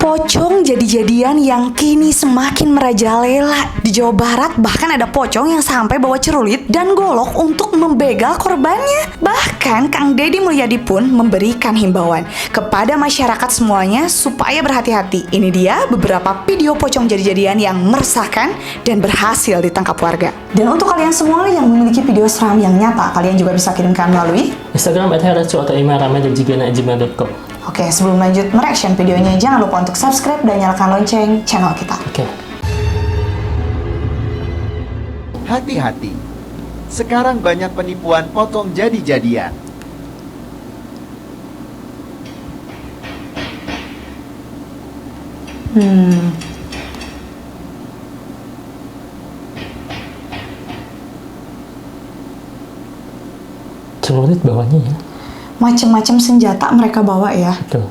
Pocong jadi-jadian yang kini semakin merajalela. Di Jawa Barat bahkan ada pocong yang sampai bawa celurit dan golok untuk membegal korbannya. Bahkan Kang Deddy Mulyadi pun memberikan himbauan kepada masyarakat semuanya supaya berhati-hati. Ini dia beberapa video pocong jadi-jadian yang meresahkan dan berhasil ditangkap warga. Dan untuk kalian semua yang memiliki video seram yang nyata, kalian juga bisa kirimkan melalui Instagram @heracu atau email ramai@gmail.com. Oke, sebelum lanjut mereaction videonya, jangan lupa untuk subscribe dan nyalakan lonceng channel kita. Oke. Hati-hati, sekarang banyak penipuan pocong jadi-jadian. Celurit bawahnya ya. Macem-macem senjata mereka bawa ya. Betul.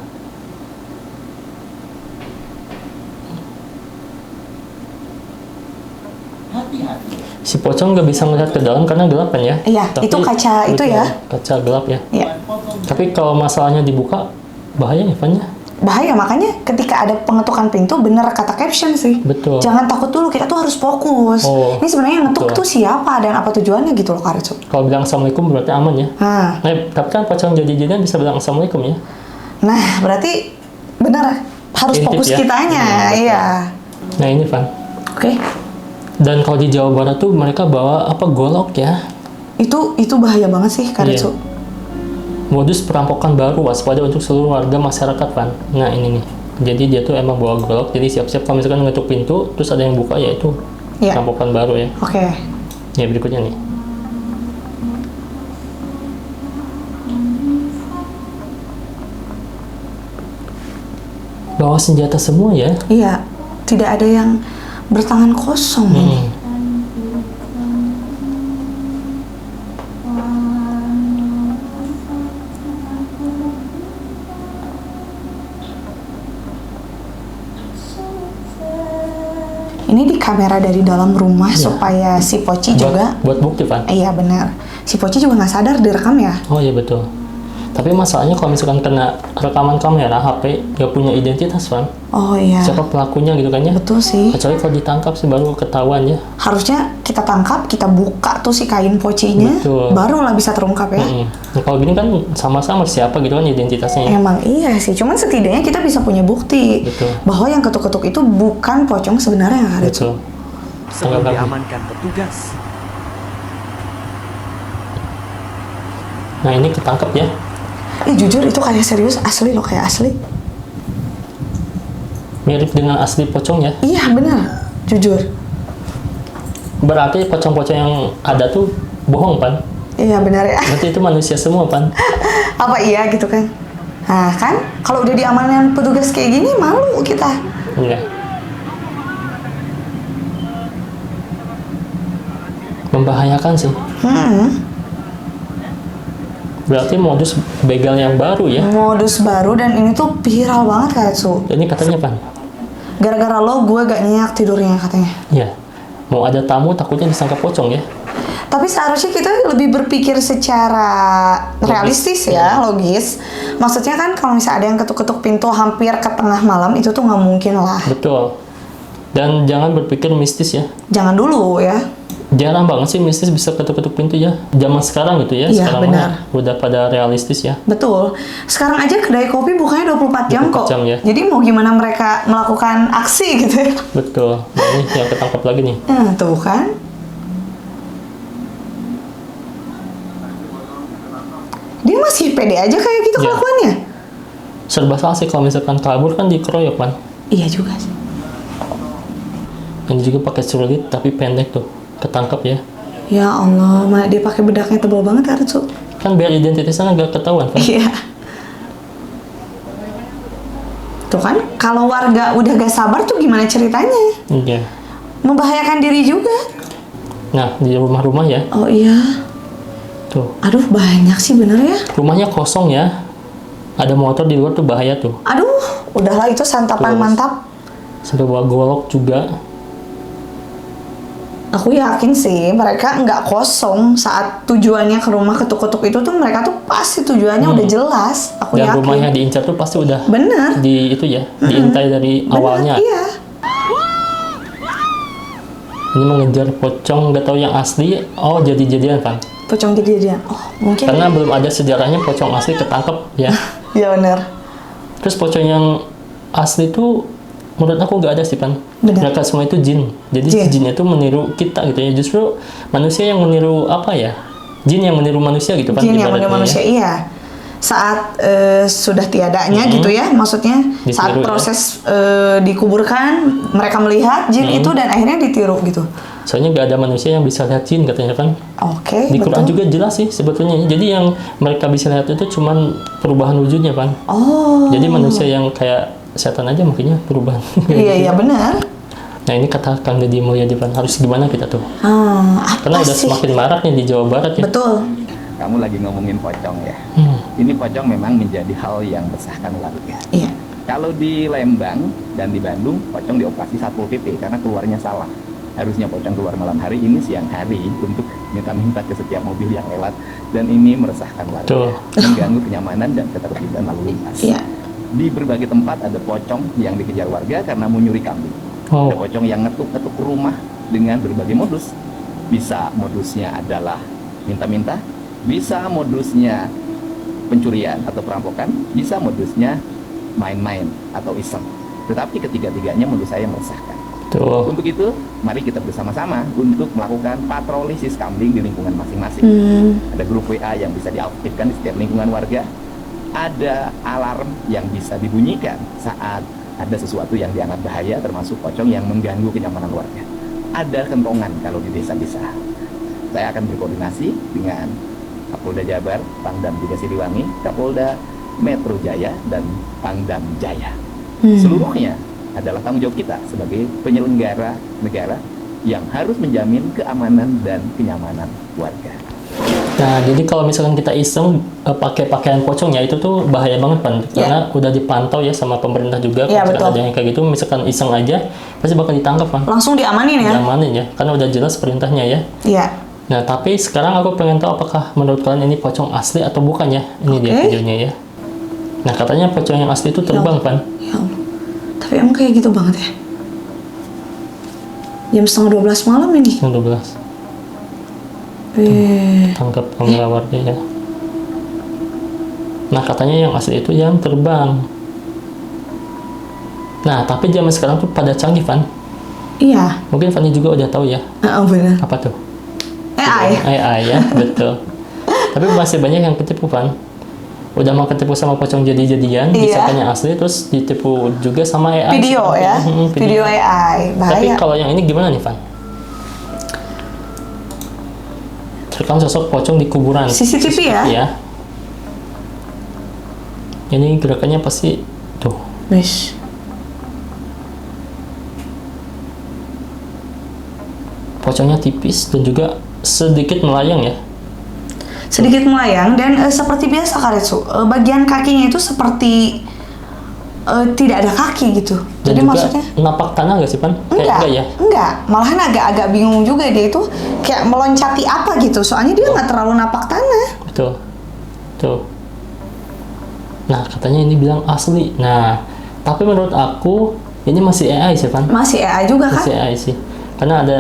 Hati-hati. Si pocong nggak bisa melihat ke dalam karena gelap kan ya? Iya, itu kaca itu ya. Kaca gelap ya. Iya. Tapi kalau masalahnya dibuka, bahaya ya, Van ya? Bahaya, makanya ketika ada pengetukan pintu, bener kata caption sih. Betul. Jangan takut dulu, kita tuh harus fokus. Oh, ini sebenarnya yang ngetuk betul. tuh siapa dan apa tujuannya gitu loh, Kak Recu. Kalau bilang assalamualaikum berarti aman ya? Nah, Tapi kan pocong jadi-jadian bisa bilang assalamualaikum ya? nah berarti bener harus Intip fokus ya? kitanya, Betul. iya. Nah ini Van. Oke, Dan kalau di Jawa Barat tuh mereka bawa apa, golok ya? itu bahaya banget sih, Kak Iya. Recu. Modus perampokan baru, waspada untuk seluruh warga masyarakat, Van. Nah ini nih. Jadi dia tuh emang bawa golok, jadi siap-siap kalau misalkan ngetuk pintu, terus ada yang buka, ya itu Iya. perampokan baru ya. Oke. Ya berikutnya nih. Bawa senjata semua ya. Iya, tidak ada yang bertangan kosong ini. Ini di kamera dari dalam rumah Iya. supaya si Poci juga. Buat bukti, Van. Iya benar. Si Poci juga nggak sadar direkam ya. Oh iya betul. Tapi masalahnya kalau misalkan kena rekaman kamera HP, nggak punya identitas, Van. Oh iya. Siapa pelakunya gitu kan ya? Betul sih. Kecuali kalau ditangkap sih baru ketahuan ya. Harusnya kita tangkap, kita buka tuh si kain pocinya, Betul. barulah bisa terungkap ya. Nah, kalau gini kan sama-sama siapa gitu kan identitasnya ya. Emang iya sih, cuman setidaknya kita bisa punya bukti Betul. bahwa yang ketuk-ketuk itu bukan pocong sebenarnya, Kak Recu. Betul. Sebelum Tangkap lagi. diamankan petugas, Nah ini ketangkep ya. Jujur itu kayak serius, asli loh, kayak asli. Mirip dengan asli pocong ya. Iya benar, jujur. Berarti pocong-pocong yang ada tuh bohong, Pan. Iya benar ya. Berarti itu manusia semua, Pan. Apa iya gitu kan? Nah kan, kalau udah diamankan petugas kayak gini, malu kita. Iya. Membahayakan sih. Berarti modus begal yang baru ya. Modus baru dan ini tuh viral banget, Kak Recu. Ini katanya, Pan. Gara-gara lo, gue gak nyenyak tidurnya katanya. Iya. Mau ada tamu takutnya disangka pocong ya. Tapi seharusnya kita lebih berpikir secara realistis ya, logis. Maksudnya kan kalau misalnya ada yang ketuk-ketuk pintu hampir ke tengah malam, itu tuh nggak mungkin lah. Betul. Dan jangan berpikir mistis ya. Jangan dulu ya. Jarang banget sih mistis bisa ketuk-ketuk pintu ya. Zaman sekarang gitu ya. Iya, Sekarang benar. mah udah pada realistis ya. Betul. Sekarang aja kedai kopi bukanya 24 jam 24 kok. jam, ya. Jadi mau gimana mereka melakukan aksi gitu ya. Betul. Nah, ini yang ketangkap lagi nih. Nah, tuh kan. Dia masih pede aja kayak gitu Iya. kelakuannya. Serba salah sih kalau misalkan kabur kan dikeroyok, Pan. Iya juga sih. Ini juga pakai celurit tapi pendek tuh. Ketangkap ya. Ya Allah, mana dia pakai bedaknya tebal banget ya, Recu. Kan biar identitasnya nggak ketahuan, Pan. Iya. Tuh kan, kalau warga udah gak sabar tuh gimana ceritanya? Iya. Membahayakan diri juga. Nah, di rumah-rumah ya. Oh iya. Tuh. Aduh, banyak sih bener ya. Rumahnya kosong ya. Ada motor di luar tuh bahaya tuh. Aduh, udahlah itu santapan Terus. mantap. Sampai bawa golok juga. Aku yakin sih mereka nggak kosong saat tujuannya ke rumah ketuk-ketuk itu tuh, mereka tuh pasti tujuannya udah jelas. Aku Dan yakin. rumahnya diincar tuh pasti udah Bener. di itu ya, diintai dari Bener, awalnya. Iya. Ini mengejar pocong, nggak tahu yang asli. Oh, jadi-jadian, Van. Pocong jadi-jadian. Oh, mungkin. Karena belum ada sejarahnya pocong asli ketangkep ya. Iya bener. Terus pocong yang asli tuh menurut aku nggak ada sih, Pan. Benar. Mereka semua itu jin. Jadi Jin. jin itu meniru kita gitu ya. Justru manusia yang meniru apa ya? Jin yang meniru manusia gitu, Pan. Jin yang ibaratnya bener manusia, ya. iya. Saat sudah tiadanya gitu ya, maksudnya saat Ditiru ya. proses dikuburkan, mereka melihat jin itu dan akhirnya ditiru gitu. Soalnya nggak ada manusia yang bisa lihat jin katanya, Pan. Oke, Di Quran betul. juga jelas sih sebetulnya. Jadi yang mereka bisa lihat itu cuman perubahan wujudnya, Pan. Oh. Jadi manusia yang kayak setan aja mungkinnya perubahan. Iya, iya benar. Nah ini kata Kang Deddy Mulyadi, Pan, harus gimana kita tuh? Apa Karena udah sih? semakin marak nih di Jawa Barat ya. Betul. Kamu lagi ngomongin pocong ya. Ini pocong memang menjadi hal yang resahkan warga. Iya. Kalau di Lembang dan di Bandung, pocong dioperasi Satpol PP karena keluarnya salah. Harusnya pocong keluar malam hari, ini siang hari untuk minta-minta ke setiap mobil yang lewat, dan ini meresahkan warga, Betul. mengganggu kenyamanan dan ketertiban lalu lintas. Iya. Di berbagai tempat ada pocong yang dikejar warga karena mau nyuri kambing. Oh. Ada pocong yang ngetuk-ngetuk rumah dengan berbagai modus. Bisa modusnya adalah minta-minta, bisa modusnya pencurian atau perampokan, bisa modusnya main-main atau iseng. Tetapi ketiga-tiganya menurut saya meresahkan. Tuh. Untuk itu, mari kita bersama-sama untuk melakukan patroli siskambling di lingkungan masing-masing. Ada grup WA yang bisa diaktifkan di setiap lingkungan warga. Ada alarm yang bisa dibunyikan saat ada sesuatu yang dianggap bahaya, termasuk pocong yang mengganggu kenyamanan warga. Ada kentongan kalau di desa-desa. Saya akan berkoordinasi dengan Kapolda Jabar, Pangdam 3 Siliwangi, Kapolda Metro Jaya, dan Pangdam Jaya. Seluruhnya adalah tanggung jawab kita sebagai penyelenggara negara yang harus menjamin keamanan dan kenyamanan warga. Nah, jadi kalau misalkan kita iseng pakai pakaian pocong ya, itu tuh bahaya banget, Pan. Karena udah dipantau ya sama pemerintah juga. Iya, Kalau misalkan betul. ada yang kayak gitu, misalkan iseng aja, pasti bakal ditangkap, Pan. Langsung diamanin ya? Diamanin ya, karena udah jelas perintahnya ya. Iya. Nah, tapi sekarang aku pengen tahu apakah menurut kalian ini pocong asli atau bukan ya? Ini dia Oke. videonya ya. Nah, katanya pocong yang asli itu terbang, Pan. Ya Allah. Tapi emang kayak gitu banget ya? Jam setengah 12 malam ini. Yang 12. Tangkap kamera warga ya. Nah, katanya yang asli itu yang terbang. Nah, tapi zaman sekarang tuh pada canggih, Van. Iya. Mungkin Fanny juga udah tahu ya. Benar. Apa tuh? AI. AI ya, betul. Tapi masih banyak yang ketipu, Van. Udah mau ketipu sama pocong jadi-jadian, Iya. disangka yang asli, terus ditipu juga sama AI. Video ya? Video AI. Tapi Bahaya. kalau yang ini gimana nih, Van? Terekam sosok pocong di kuburan. CCTV ya? Iya. Ini gerakannya pasti tuh. Wish. Pocongnya tipis dan juga sedikit melayang ya. Sedikit melayang dan seperti biasa Karetsu, bagian kakinya itu seperti tidak ada kaki gitu. Dan Jadi juga maksudnya napak tanah nggak sih, Pan? enggak, ya? enggak. Malahan agak bingung juga dia itu kayak meloncati apa gitu. Soalnya dia nggak terlalu napak tanah. Betul. Tuh. Nah, katanya ini bilang asli. Nah, tapi menurut aku ini masih AI sih, Pan. Masih AI juga kan? Masih AI sih. Karena ada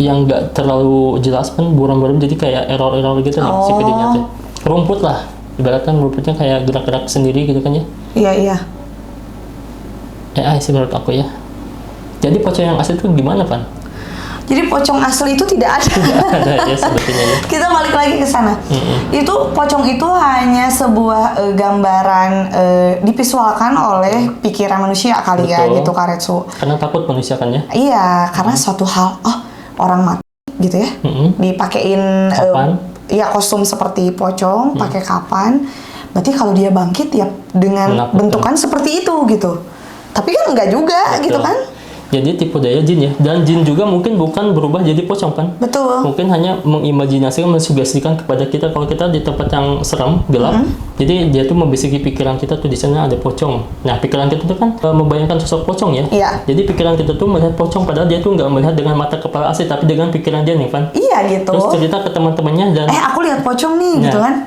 yang nggak terlalu jelas, Pan, buram-buram jadi kayak error-error gitu nih si Oh. videonya tuh. Rumput lah. Ibaratnya rumputnya kayak gerak-gerak sendiri gitu kan ya. Iya, iya. AI sih menurut aku ya. Jadi pocong yang asli itu gimana, Pan? Jadi pocong asli itu tidak ada. Ada ya sebetulnya ya. Kita balik lagi ke sana. Itu pocong itu hanya sebuah gambaran divisualkan oleh pikiran manusia kali ya Betul. gitu Karetsu. Karena takut manusia kan ya. Iya, karena suatu hal, orang mati gitu ya, dipakein Kapan? ya kostum seperti pocong, pakai kapan. Berarti kalau dia bangkit ya dengan Menakutkan. bentukan seperti itu gitu. Tapi kan enggak juga Betul. gitu kan? Jadi tipu daya jin ya. Dan jin juga mungkin bukan berubah jadi pocong kan? Betul. Mungkin hanya mengimajinasikan, mensugestikan kepada kita kalau kita di tempat yang seram, gelap. Jadi dia tuh membisiki pikiran kita tuh di sana ada pocong. Nah, pikiran kita tuh kan membayangkan sosok pocong ya. Iya. Jadi pikiran kita tuh melihat pocong padahal dia tuh nggak melihat dengan mata kepala asli tapi dengan pikiran dia nih, Van. Iya gitu. Terus cerita ke teman-temannya dan Aku lihat pocong nih gitu kan.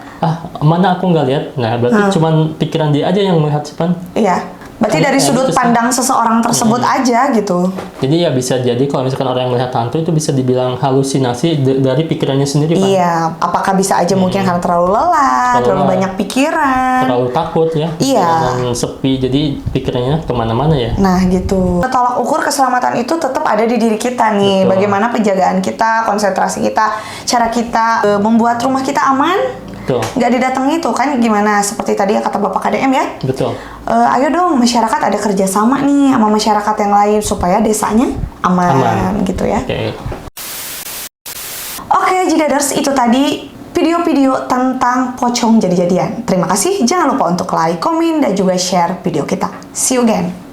mana aku nggak lihat. Nah, berarti cuman pikiran dia aja yang melihat, Van. Iya. Berarti dari Kayak sudut gitu sih. pandang seseorang tersebut aja gitu. Jadi ya bisa jadi kalau misalkan orang yang melihat hantu itu bisa dibilang halusinasi dari pikirannya sendiri, Pak. Iya, apakah bisa aja mungkin karena terlalu lelah, terlalu lelah. banyak pikiran. Terlalu takut ya. Iya. Dan sepi, jadi pikirannya kemana-mana ya. Nah gitu. Tolak ukur keselamatan itu tetap ada di diri kita nih. Betul. Bagaimana penjagaan kita, konsentrasi kita, cara kita membuat rumah kita aman. Betul. Nggak didatangi itu kan gimana? Seperti tadi ya kata Bapak KDM ya. Betul. Ayo dong masyarakat ada kerjasama nih sama masyarakat yang lain supaya desanya aman. Gitu ya. Oke, Jidaders, itu tadi video-video tentang pocong jadi-jadian. Terima kasih. Jangan lupa untuk like, komen, dan juga share video kita. See you again.